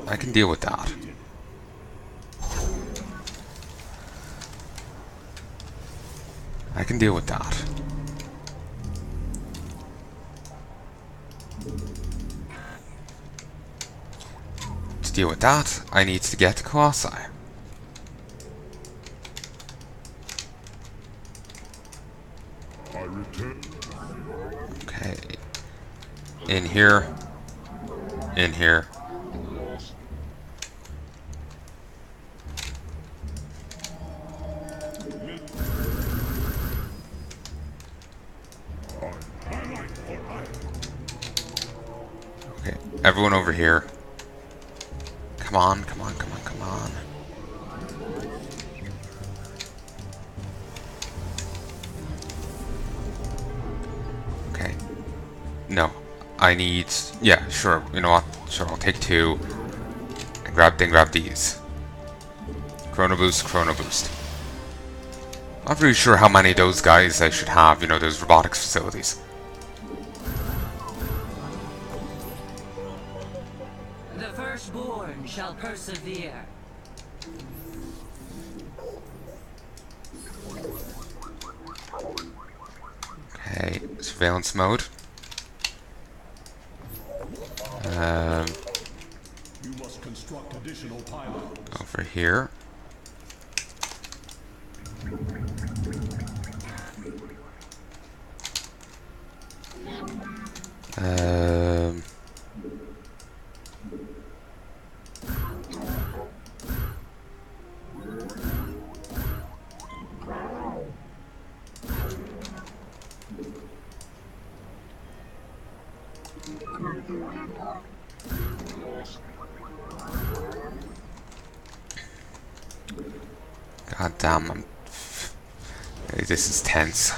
I can deal with that. I can deal with that. To deal with that, I need to get Colossi. Okay. In here. In here. Okay, everyone over here. Come on, come on, come on, come on. Okay. No. I need... Yeah, sure. You know what? Sure, I'll take two. And grab these. Chrono Boost, Chrono Boost. Not really sure how many of those guys I should have, you know, those robotics facilities. The firstborn shall persevere. Okay, surveillance mode. You must construct additional pylons. Over here. God damn, this is tense.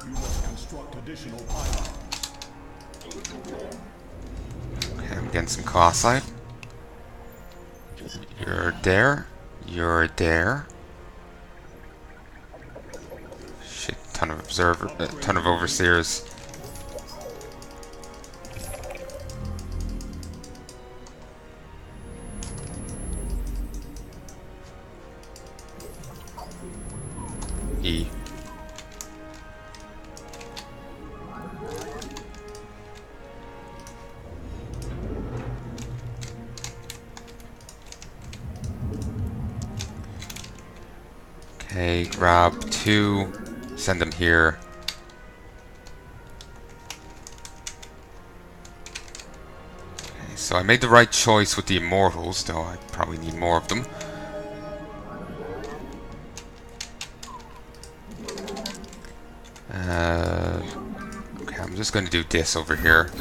You must construct additional pylons. Okay, I'm getting some Colossi. You're there. You're there. Shit, ton of overseers. E. Okay, grab two, send them here. Okay, so I made the right choice with the Immortals, though I probably need more of them. Okay, I'm just going to do this over here.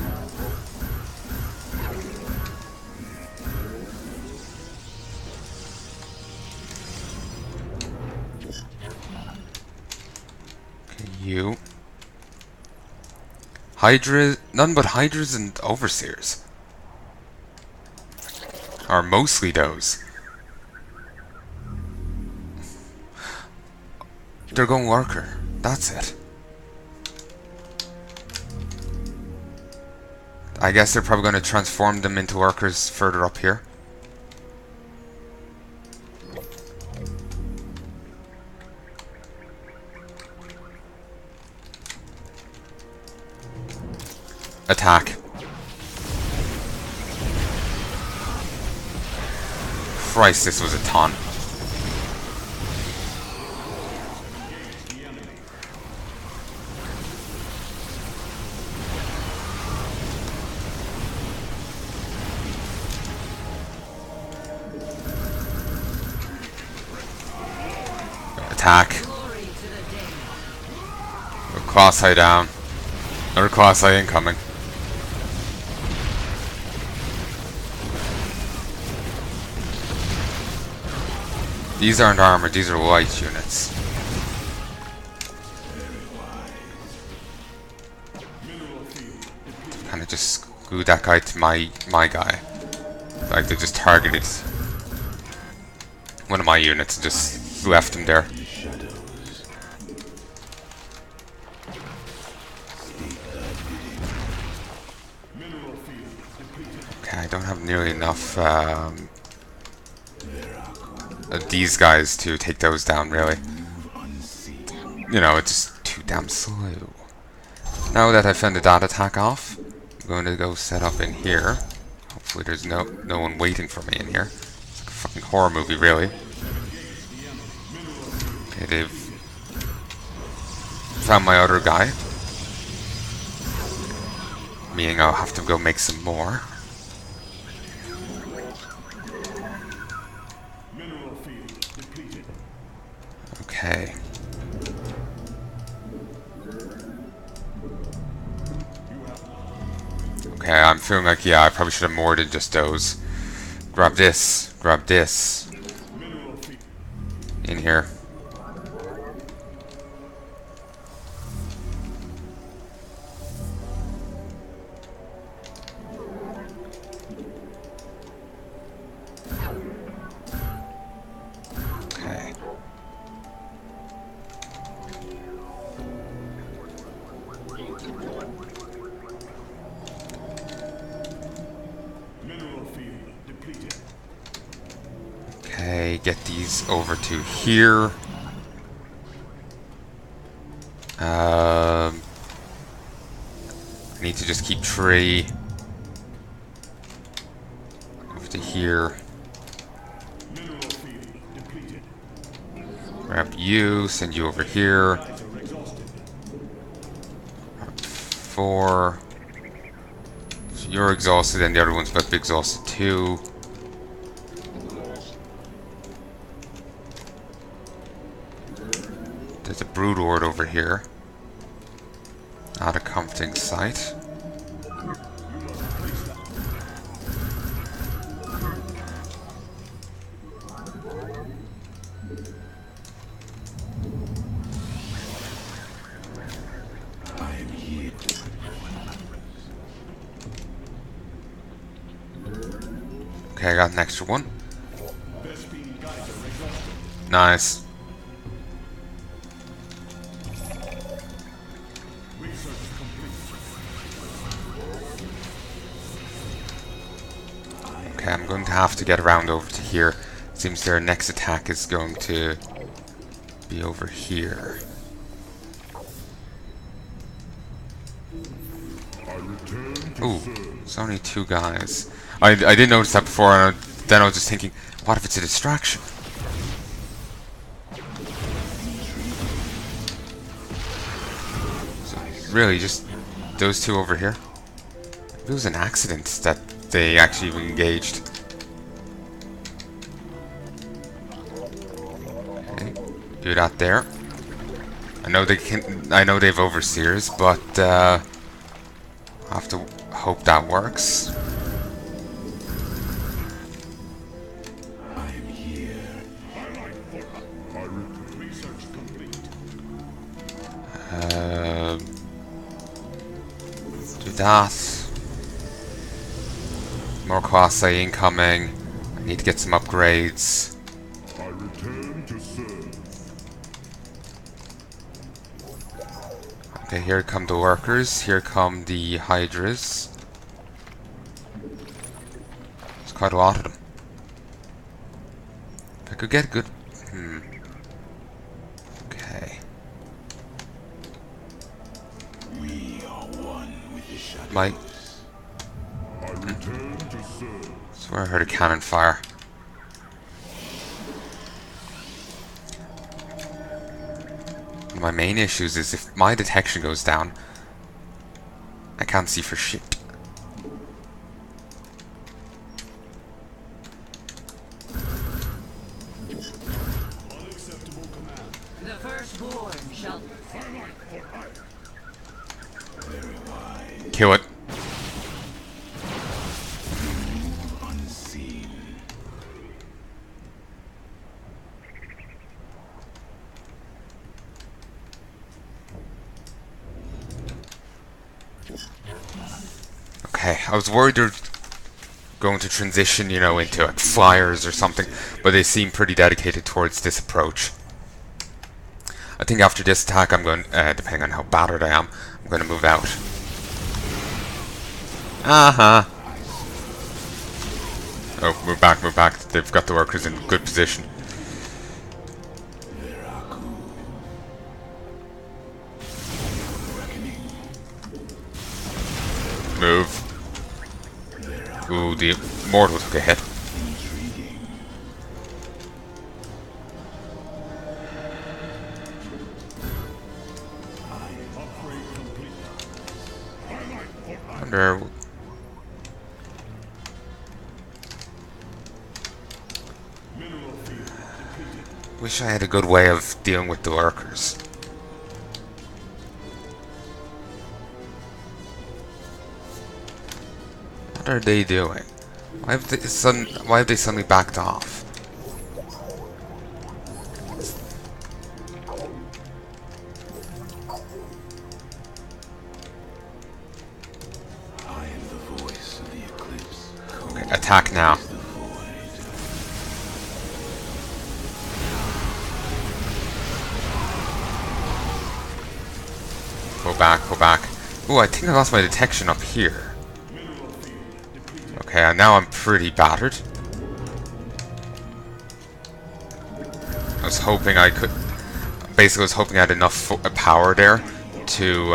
Okay, you. Hydra, none but Hydras and Overseers. Are mostly those. They're going worker. That's it. I guess they're probably going to transform them into workers further up here. Attack. Christ, this was a ton. Attack. Cross-eye down. Another cross-eye incoming. These aren't armored, these are light units. Kind of just glued that guy to my guy. Like they just targeted one of my units and just left him there. Okay, I don't have nearly enough of these guys to take those down, really. You know, it's just too damn slow. Now that I've found the dot attack off, I'm going to go set up in here. Hopefully there's no one waiting for me in here. It's like a fucking horror movie, really. Okay, they've found my other guy. Meaning I'll have to go make some more. Okay. Okay, I'm feeling like, yeah, I probably should have more than just those. Grab this. Grab this. In here. Okay. Okay, get these over to here. I need to just keep tree over to here. Grab you, send you over here. 4. So you're exhausted, and the other one's about to be exhausted too. There's a brood horde over here. Not a comforting sight. Okay, I got an extra one. Nice. Okay, I'm going to have to get around over to here. Seems their next attack is going to be over here. Ooh, it's only 2 guys. I didn't notice that before, and then I was just thinking, what if it's a distraction? So, really, just those 2 over here? It was an accident that they actually even engaged. Okay, do that there. I know they can. I know they've overseers, but I have to hope that works. Do that. More quasi incoming. I need to get some upgrades. I return to serve. Okay, here come the workers. Here come the hydras. There's quite a lot of them. If I could get a good... Okay. We are one with the shadow. Mike. I return to serve. I swear I heard a cannon fire. One of my main issues is if my detection goes down, I can't see for shit. Unacceptable command. The firstborn shall... Kill it. Unseen. Okay, I was worried they're going to transition, you know, into like flyers or something, but they seem pretty dedicated towards this approach. I think after this attack, I'm going, depending on how battered I am, I'm going to move out. Uh-huh. Oh, move back, move back. They've got the workers in good position. Move. Ooh, the mortal took a hit. Wonder. Wish I had a good way of dealing with the lurkers. What are they doing? Why have they suddenly backed off? I am the voice of the eclipse. Okay, attack now. Pull back, pull back. Ooh, I think I lost my detection up here. Okay, now I'm pretty battered. I was hoping I could... Basically, I was hoping I had enough power there to...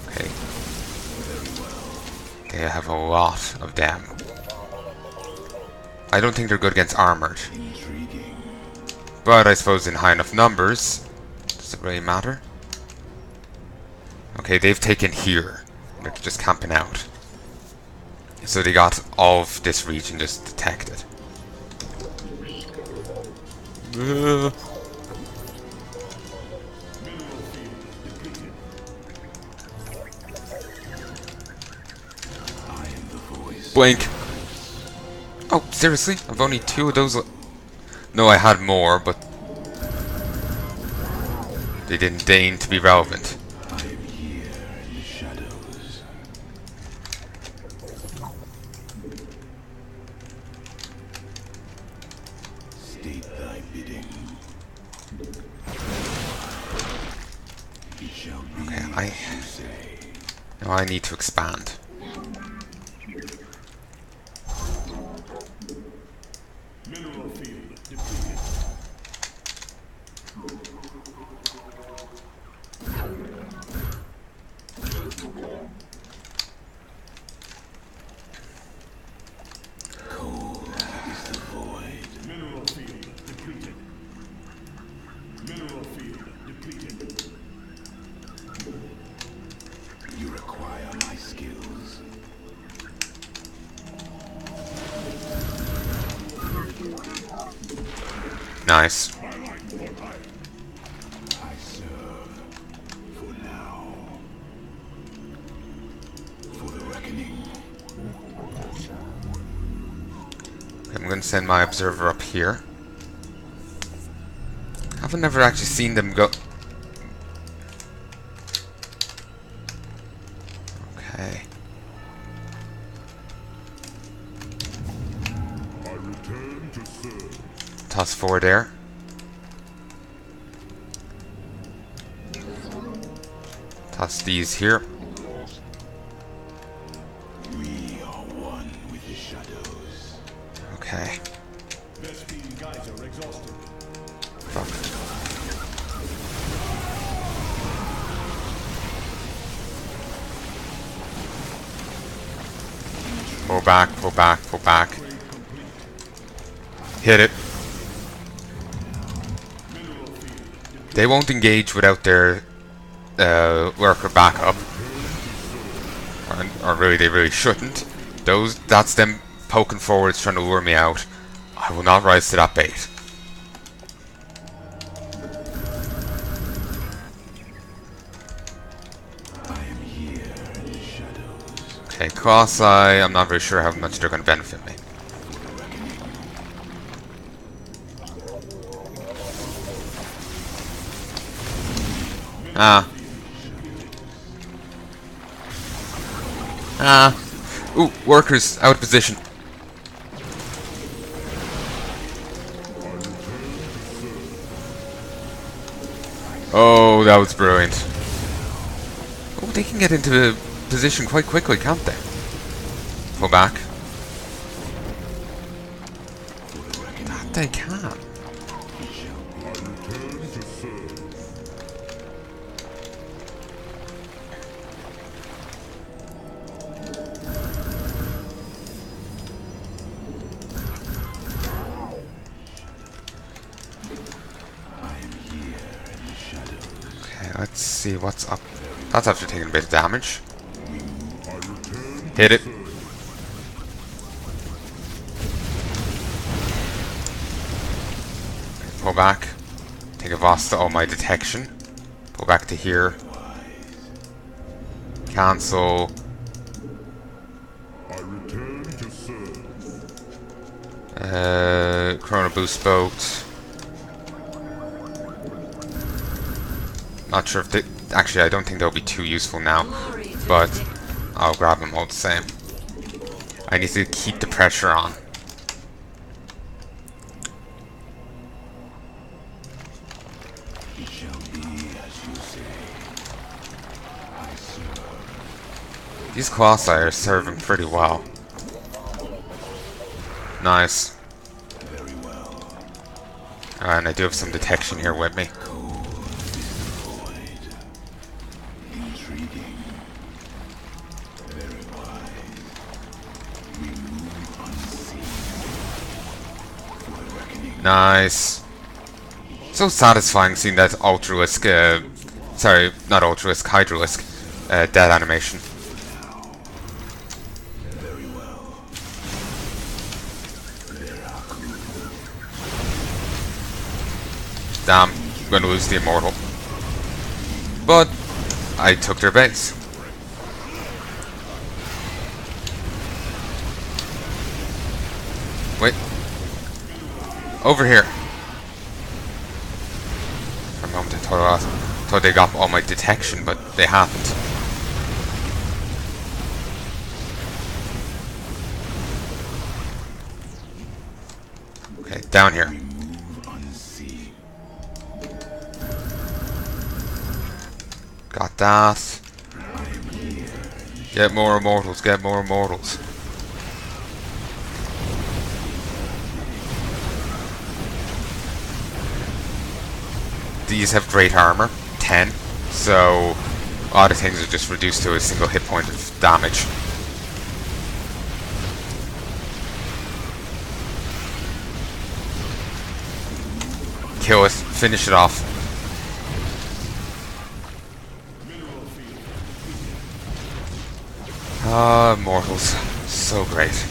Okay. They have a lot of them. I don't think they're good against armored. But I suppose in high enough numbers, does it really matter? Okay, they've taken here. They're just camping out. So they got all of this region just detected. Blink! Oh, seriously? I've only 2 of those. No, I had more, but they didn't deign to be relevant. I am here in the shadows. State thy bidding. It shall be Okay, as you say. now I need to expand. Mineral field depleted. Cold is the void. Mineral field depleted. Mineral field depleted. You require my skills. Nice. I serve for now. For the reckoning. Okay, I'm going to send my observer up here. I've never actually seen them go. Okay. I return to serve. Toss 4 there. Toss these here. We are one with the shadows. Okay. Vespine Geyser exhausted. Fuck. Pull back, pull back, pull back. Hit it. They won't engage without their worker backup. Or really, they really shouldn't. That's them poking forwards trying to lure me out. I will not rise to that bait. I am here in the shadows. Okay, cross-eye, I'm not very sure how much they're going to benefit me. Ah. Ah. Ooh, workers out of position. Oh, that was brilliant. Oh, they can get into position quite quickly, can't they? Pull back. That they can. Okay, let's see what's up. That's after taking a bit of damage. Hit it. Pull back. Take a Voss to all my detection. Pull back to here. Cancel. Chrono Boost Boat. Not sure if they... Actually, I don't think they'll be too useful now. But I'll grab them all the same. I need to keep the pressure on. These Colossi are serving pretty well. Nice. And I do have some detection here with me. Nice. So satisfying seeing that Ultralisk, sorry, not Ultralisk, Hydralisk, dead animation. Damn, I'm gonna lose the Immortal. But I took their base. Wait. Over here. For a moment I thought they got all my detection, but they haven't. Okay, down here. Got that. Get more Immortals, get more Immortals. These have great armor, 10, so a lot of things are just reduced to a single hit point of damage. Kill it, finish it off. Ah, Immortals. So great.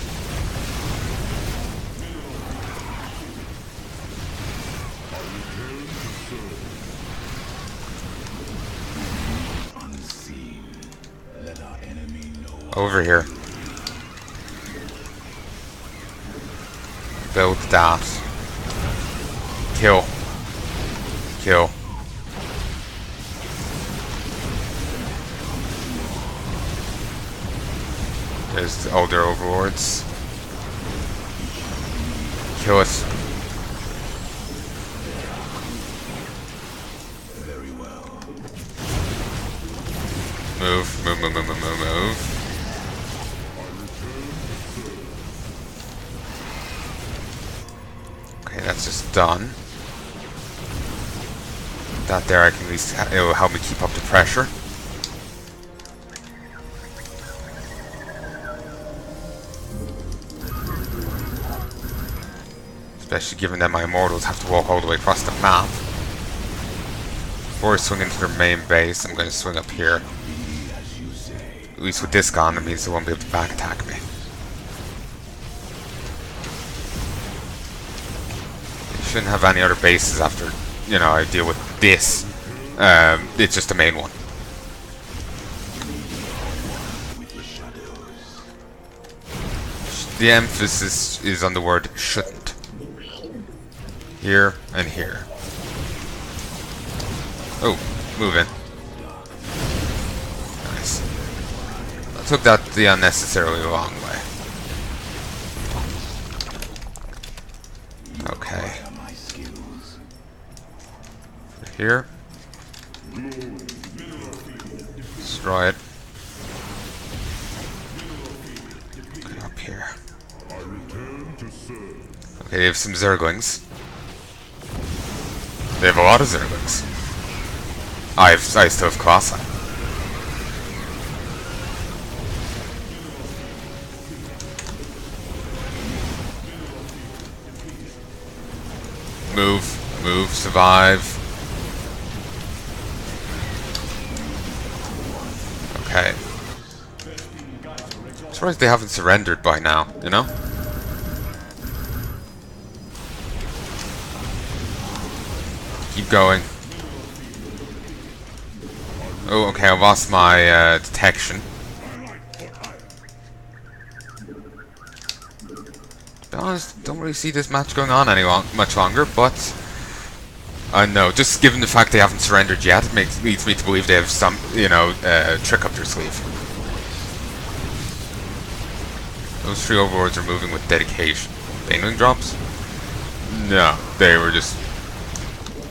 Over here. Build that. Kill. Kill. There's the older overlords. Kill it. Very well. Move, move, move, move, move, move, move. Okay, that's just done. That there, I can at least, it will help me keep up the pressure. Especially given that my Immortals have to walk all the way across the map. Before I swing into their main base, I'm going to swing up here. At least with this gone, that means they won't be able to back attack me. They shouldn't have any other bases after, you know, I deal with this. It's just the main one. The emphasis is on the word shouldn't. Here and here. Oh, move in. Nice. I took that the unnecessarily long way. Okay. Here. Destroy it. Okay, up here. Okay, they have some Zerglings. They have a lot of Zerglings. I still have Colossi. Move, survive. Okay. I'm surprised they haven't surrendered by now, you know? Keep going. Oh, okay, I lost my detection. To be honest, don't really see this match going on much longer, but no, just given the fact they haven't surrendered yet, it leads me to believe they have some, you know, trick up their sleeve. Those three overlords are moving with dedication. Baneling drops? No, they were just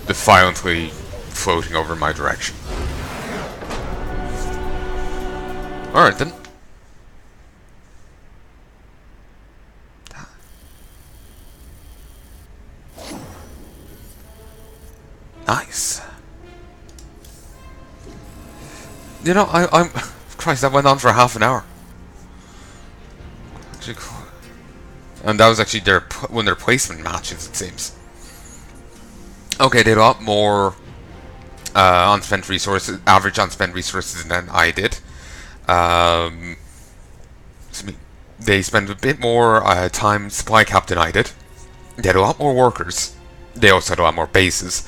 defiantly floating over my direction. Alright then. Nice. You know, I'm Christ, that went on for half an hour. Actually, cool. And that was actually one of their placement matches, it seems. Okay, they had a lot more unspent resources, average unspent resources than I did. They spent a bit more time supply cap than I did. They had a lot more workers. They also had a lot more bases.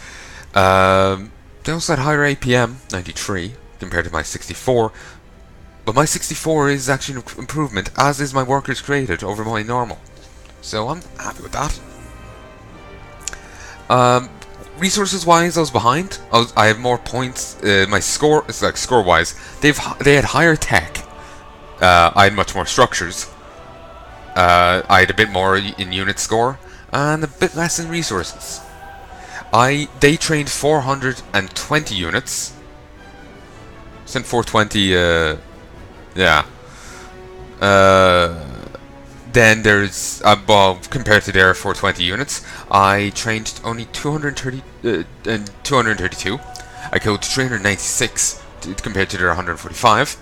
They also had higher APM, 93, compared to my 64. But my 64 is actually an improvement, as is my workers created over my normal. So I'm happy with that. Resources-wise, I was behind. I have more points. My score, it's like score-wise, they had higher tech. I had much more structures. I had a bit more in unit score and a bit less in resources. They trained 420 units. Sent 420. Yeah. Then there's well, compared to their 420 units, I trained only 230 and 232. I killed 396 compared to their 145.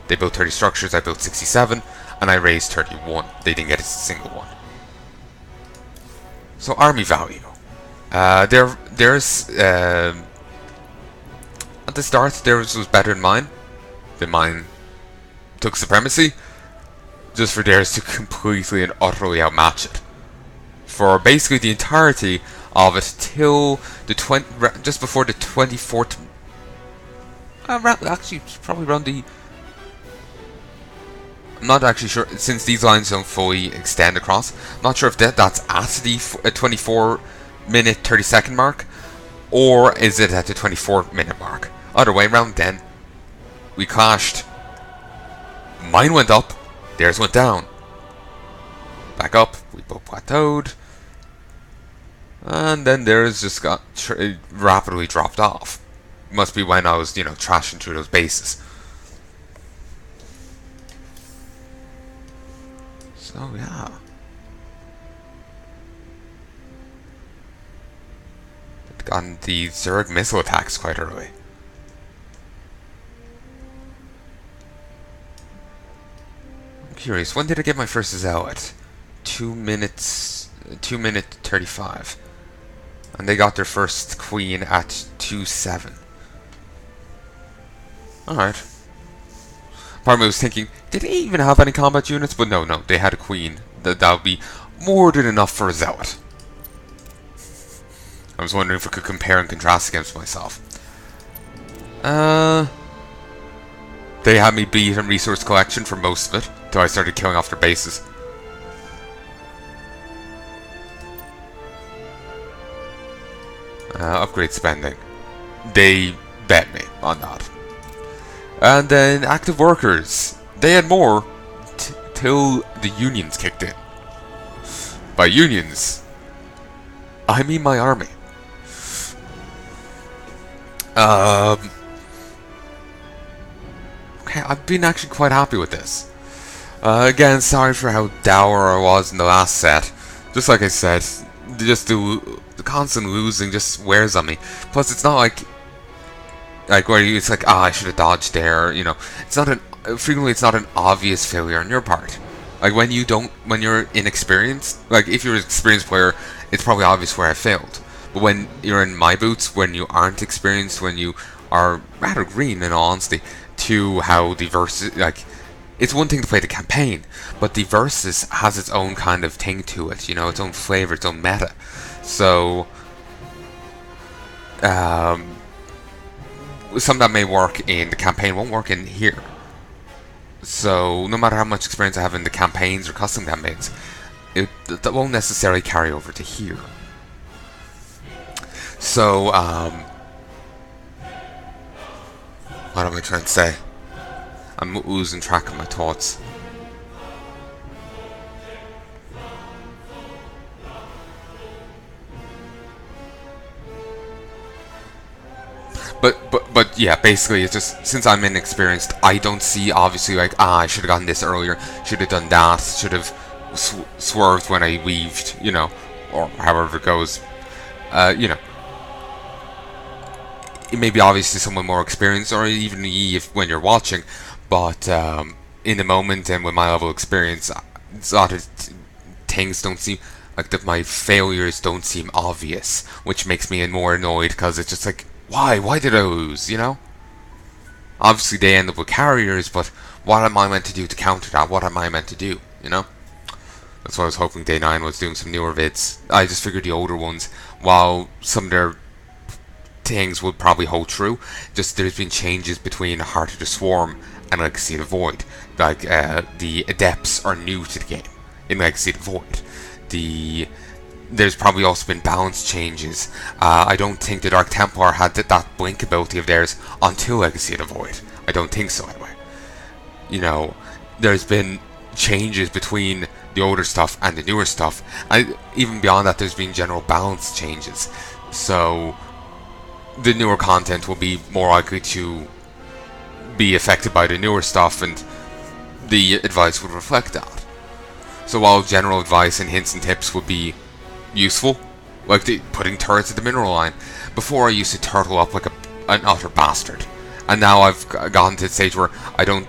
They built 30 structures, I built 67, and I raised 31. They didn't get a single one. So army value. There's at the start theirs was better than mine. Then mine took supremacy, just for theirs to completely and utterly outmatch it. For basically the entirety of it till the just before the 24th. Actually, probably around the. I'm not actually sure, since these lines don't fully extend across. I'm not sure if that's at the 24-minute 30-second mark, or is it at the 24-minute mark. Either way, around then, we clashed. Mine went up, theirs went down. Back up, we both plateaued. And then theirs just got rapidly dropped off. Must be when I was, trashing through those bases. So, yeah. They'd gotten the Zerg missile attacks quite early. I'm curious, when did I get my first zealot? 2 minutes... 2 minute 35. And they got their first queen at 2:07. Alright. Part of me was thinking, did they even have any combat units? But no, they had a queen. That would be more than enough for a zealot. I was wondering if I could compare and contrast against myself. They had me beat in resource collection for most of it, till I started killing off their bases. Upgrade spending. They bet me on that. And then active workers. They had more till the unions kicked in. By unions, I mean my army. I've been actually quite happy with this. Again, sorry for how dour I was in the last set. Just like I said, just the constant losing just wears on me. Plus, it's not like where it's like, I should have dodged there. You know, it's not frequently it's not an obvious failure on your part. Like when you're inexperienced. Like if you're an experienced player, it's probably obvious where I failed. But when you're in my boots, when you aren't experienced, when you are rather green, in all honesty, to how the versus, like, it's one thing to play the campaign, but the versus has its own kind of thing to it, you know, its own flavor, its own meta. So, some that may work in the campaign won't work in here. So, no matter how much experience I have in the campaigns or custom campaigns, that won't necessarily carry over to here. So, what am I trying to say? I'm losing track of my thoughts. But yeah, basically it's just, since I'm inexperienced, I don't see, obviously, like, I should have gotten this earlier, should have done that, should have swerved when I weaved, you know, or however it goes. You know, it may be obvious to someone more experienced, or even if when you're watching, but in the moment and with my level of experience, a lot of things don't seem like that. My failures don't seem obvious, which makes me more annoyed because it's just like, why did I lose? You know. Obviously, they end up with carriers, but what am I meant to do to counter that? What am I meant to do? You know. That's why I was hoping Day 9 was doing some newer vids. I just figured the older ones, while some of their things would probably hold true, just there's been changes between Heart of the Swarm and Legacy of the Void. Like, the Adepts are new to the game in Legacy of the Void. There's probably also been balance changes. I don't think the Dark Templar had that blink ability of theirs until Legacy of the Void. I don't think so, anyway. You know, there's been changes between the older stuff and the newer stuff. Even beyond that, there's been general balance changes. So, the newer content will be more likely to be affected by the newer stuff, and the advice would reflect that. So while general advice and hints and tips would be useful, like putting turrets at the mineral line, before I used to turtle up like an utter bastard, and now I've gotten to the stage where I don't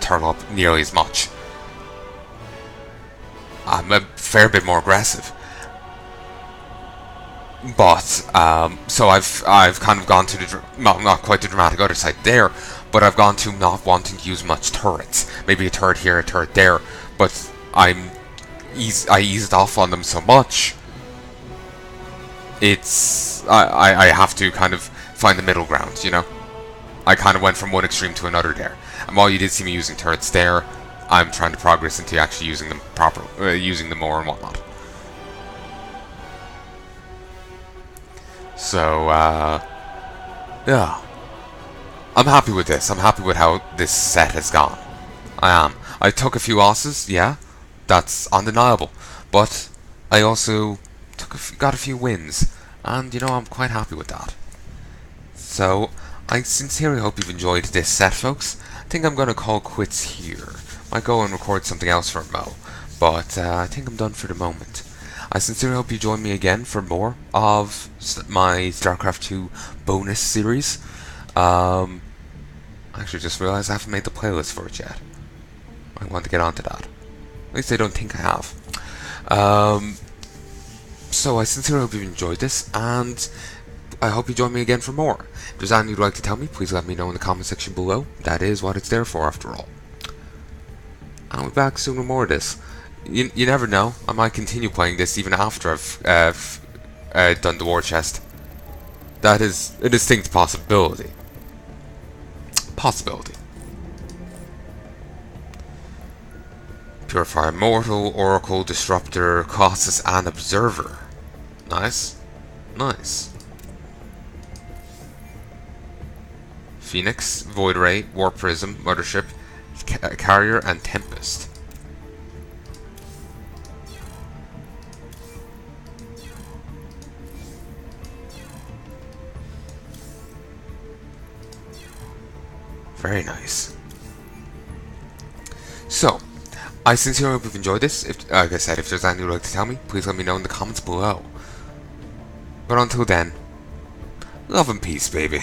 turtle up nearly as much. I'm a fair bit more aggressive. But, so I've kind of gone to the, not quite the dramatic other side there, but I've gone to not wanting to use much turrets. Maybe a turret here, a turret there, but I eased off on them so much, I have to kind of find the middle ground, you know? I kind of went from one extreme to another there. And while you did see me using turrets there, I'm trying to progress into actually using them using them more and whatnot. So, yeah. I'm happy with this. I'm happy with how this set has gone. I am. I took a few losses, yeah. That's undeniable. But I also got a few wins. And, you know, I'm quite happy with that. So, I sincerely hope you've enjoyed this set, folks. I think I'm going to call quits here. Might go and record something else for Mo. But, I think I'm done for the moment. I sincerely hope you join me again for more of my StarCraft 2 bonus series. I actually just realized I haven't made the playlist for it yet. I want to get onto that. At least I don't think I have. So I sincerely hope you've enjoyed this, and I hope you join me again for more. If there's anything you'd like to tell me, please let me know in the comment section below. That is what it's there for, after all. I'll be back soon with more of this. You never know. I might continue playing this even after I've done the war chest. That is a distinct possibility. Purifier Mortal, Oracle, Disruptor, Colossus, and Observer. Nice. Nice. Phoenix, Void Ray, War Prism, Mothership, Carrier, and Tempest. Very nice. So, I sincerely hope you've enjoyed this. If, like I said, if there's anything you'd like to tell me, please let me know in the comments below. But until then, love and peace, baby.